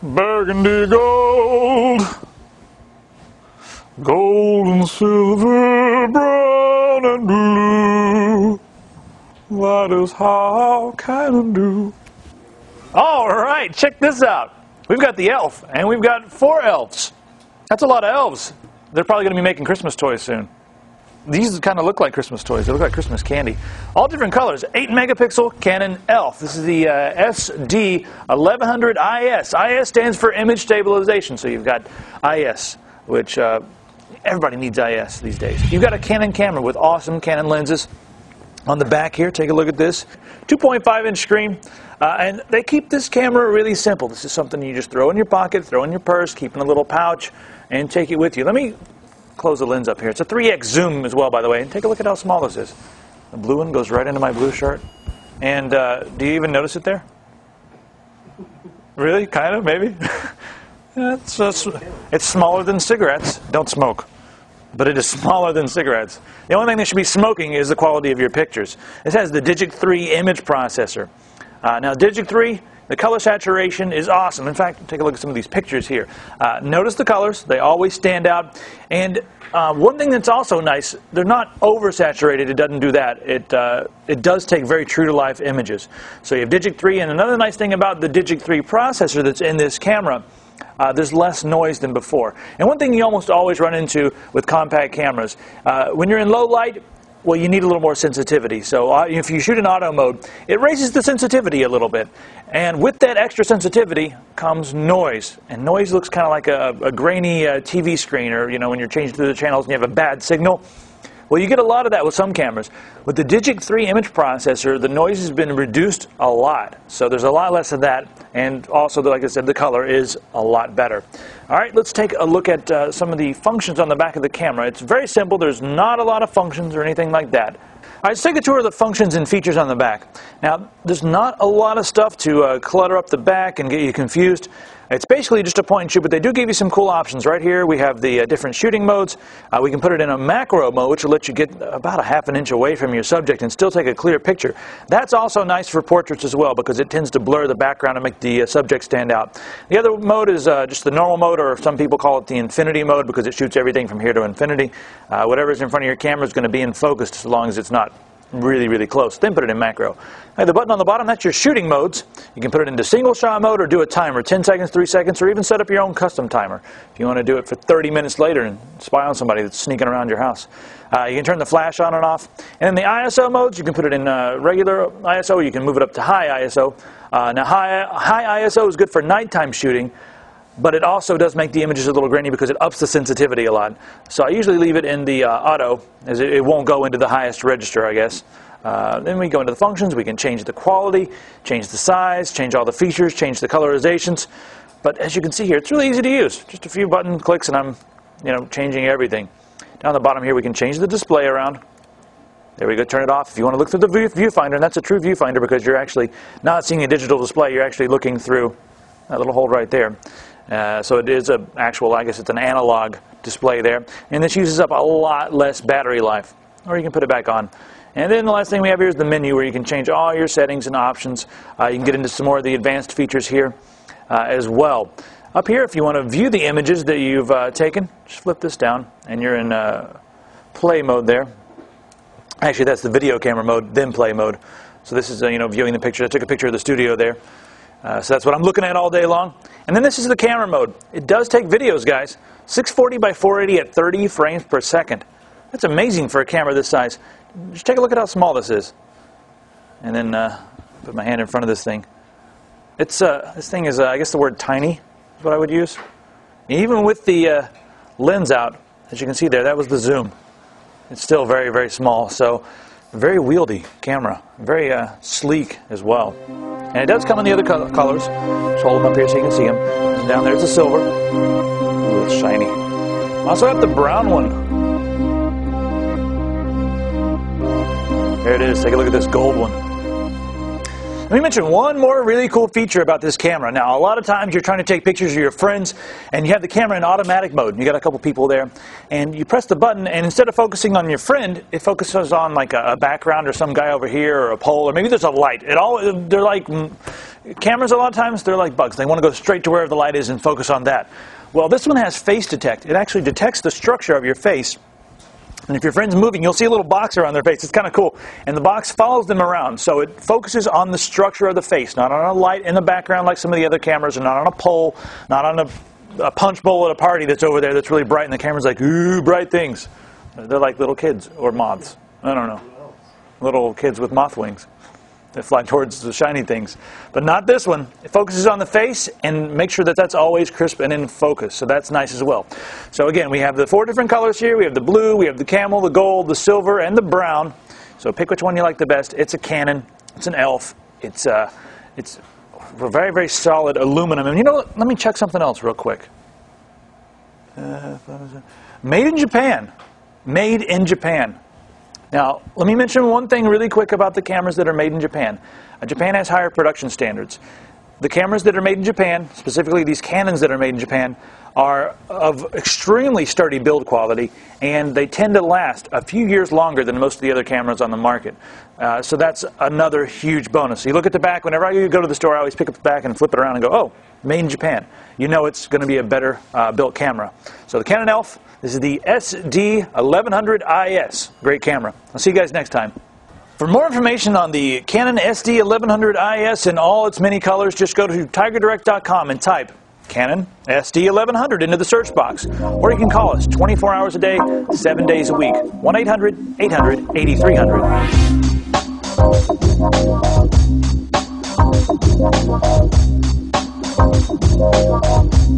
Burgundy gold, gold and silver, brown and blue, that is how Canon do. All right, check this out. We've got the elf, and we've got 4 elves. That's a lot of elves. They're probably going to be making Christmas toys soon. These kind of look like Christmas toys. They look like Christmas candy. All different colors. 8 megapixel Canon ELPH. This is the SD1100 IS. IS stands for image stabilization. So you've got IS, which everybody needs IS these days. You've got a Canon camera with awesome Canon lenses. On the back here, take a look at this. 2.5-inch screen. And they keep this camera really simple. This is something you just throw in your pocket, throw in your purse, keep in a little pouch, and take it with you. Let me close the lens up here. It's a 3x zoom as well, by the way. And take a look at how small this is. The blue one goes right into my blue shirt. And do you even notice it there? Really? Kind of? Maybe? It's smaller than cigarettes. Don't smoke. But it is smaller than cigarettes. The only thing that should be smoking is the quality of your pictures. This has the Digic 3 image processor. Now, Digic 3, the color saturation is awesome. In fact, take a look at some of these pictures here. Notice the colors. They always stand out. And one thing that's also nice, they're not oversaturated. It doesn't do that. It does take very true-to-life images. So you have Digic 3, and another nice thing about the Digic 3 processor that's in this camera, there's less noise than before. And one thing you almost always run into with compact cameras, when you're in low light, well, you need a little more sensitivity. So if you shoot in auto mode, it raises the sensitivity a little bit. And with that extra sensitivity comes noise. And noise looks kind of like a grainy TV screen, or when you're changing through the channels and you have a bad signal. Well, you get a lot of that with some cameras. With the Digic 3 image processor, the noise has been reduced a lot. So there's a lot less of that. And also, like I said, the color is a lot better. All right, let's take a look at some of the functions on the back of the camera. It's very simple. There's not a lot of functions or anything like that. All right, let's take a tour of the functions and features on the back. Now, there's not a lot of stuff to clutter up the back and get you confused. It's basically just a point and shoot, but they do give you some cool options. Right here, we have the different shooting modes. We can put it in a macro mode, which will let you get about a ½ inch away from your subject and still take a clear picture. That's also nice for portraits as well, because it tends to blur the background and make the subject stand out. The other mode is just the normal mode, or some people call it the infinity mode, because it shoots everything from here to infinity. Whatever's in front of your camera is going to be in focus, as long as it's not really, really close. Then put it in macro. The button on the bottom, that's your shooting modes. You can put it into single shot mode or do a timer, 10 seconds, 3 seconds, or even set up your own custom timer if you want to do it for 30 minutes later and spy on somebody that's sneaking around your house. You can turn the flash on and off. And in the ISO modes, you can put it in regular ISO. You can move it up to high ISO. Now, high ISO is good for nighttime shooting, but it also does make the images a little grainy because it ups the sensitivity a lot. So I usually leave it in the auto, as it won't go into the highest register, I guess. Then we go into the functions. We can change the quality, change the size, change all the features, change the colorizations. But as you can see here, it's really easy to use. Just a few button clicks and I'm changing everything. Down the bottom here, we can change the display around. There we go, turn it off. If you want to look through the viewfinder, and that's a true viewfinder because you're actually not seeing a digital display, you're actually looking through that little hole right there. So it is I guess it's an analog display there. And this uses up a lot less battery life. Or you can put it back on. And then the last thing we have here is the menu, where you can change all your settings and options. You can get into some more of the advanced features here as well. Up here, if you want to view the images that you've taken, just flip this down, and you're in play mode there. Actually, that's the video camera mode, then play mode. So this is viewing the picture. I took a picture of the studio there. So that's what I'm looking at all day long. And then this is the camera mode. It does take videos, guys. 640 by 480 at 30 frames per second. That's amazing for a camera this size. Just take a look at how small this is. And then put my hand in front of this thing. This thing is, I guess the word tiny is what I would use. Even with the lens out, as you can see there, that was the zoom. It's still very, very small. So very wieldy camera. Very sleek as well. And it does come in the other colors. Just hold them up here so you can see them. And down there it's a silver. Ooh, it's shiny. I also have the brown one. There it is. Take a look at this gold one. Let me mention one more really cool feature about this camera. Now, a lot of times you're trying to take pictures of your friends and you have the camera in automatic mode. You got a couple people there and you press the button, and instead of focusing on your friend, it focuses on like a background or some guy over here or a pole, or maybe there's a light. They're like cameras a lot of times, they're like bugs. They want to go straight to wherever the light is and focus on that. Well, this one has face detect. It actually detects the structure of your face. And if your friend's moving, you'll see a little box around their face. It's kind of cool. And the box follows them around. So it focuses on the structure of the face, not on a light in the background like some of the other cameras, and not on a pole, not on a punch bowl at a party that's over there that's really bright, and the camera's like, ooh, bright things. They're like little kids or moths. I don't know. Little kids with moth wings that fly towards the shiny things. But not this one. It focuses on the face and makes sure that that's always crisp and in focus. So that's nice as well. So again, we have the 4 different colors here. We have the blue, we have the camel, the gold, the silver, and the brown. So pick which one you like the best. It's a Canon. It's an ELPH. It's very, very solid aluminum. And you know what? Let me check something else real quick. Made in Japan. Made in Japan. Now, let me mention one thing really quick about the cameras that are made in Japan. Japan has higher production standards. The cameras that are made in Japan, specifically these Canons that are made in Japan, are of extremely sturdy build quality, and they tend to last a few years longer than most of the other cameras on the market. So that's another huge bonus. So you look at the back. Whenever I go to the store, I always pick up the back and flip it around and go, oh, made in Japan. You know it's going to be a better built camera. So the Canon ELPH. This is the SD1100IS. Great camera. I'll see you guys next time. For more information on the Canon SD1100IS in all its many colors, just go to TigerDirect.com and type Canon SD1100 into the search box. Or you can call us 24 hours a day, 7 days a week. 1-800-800-8300.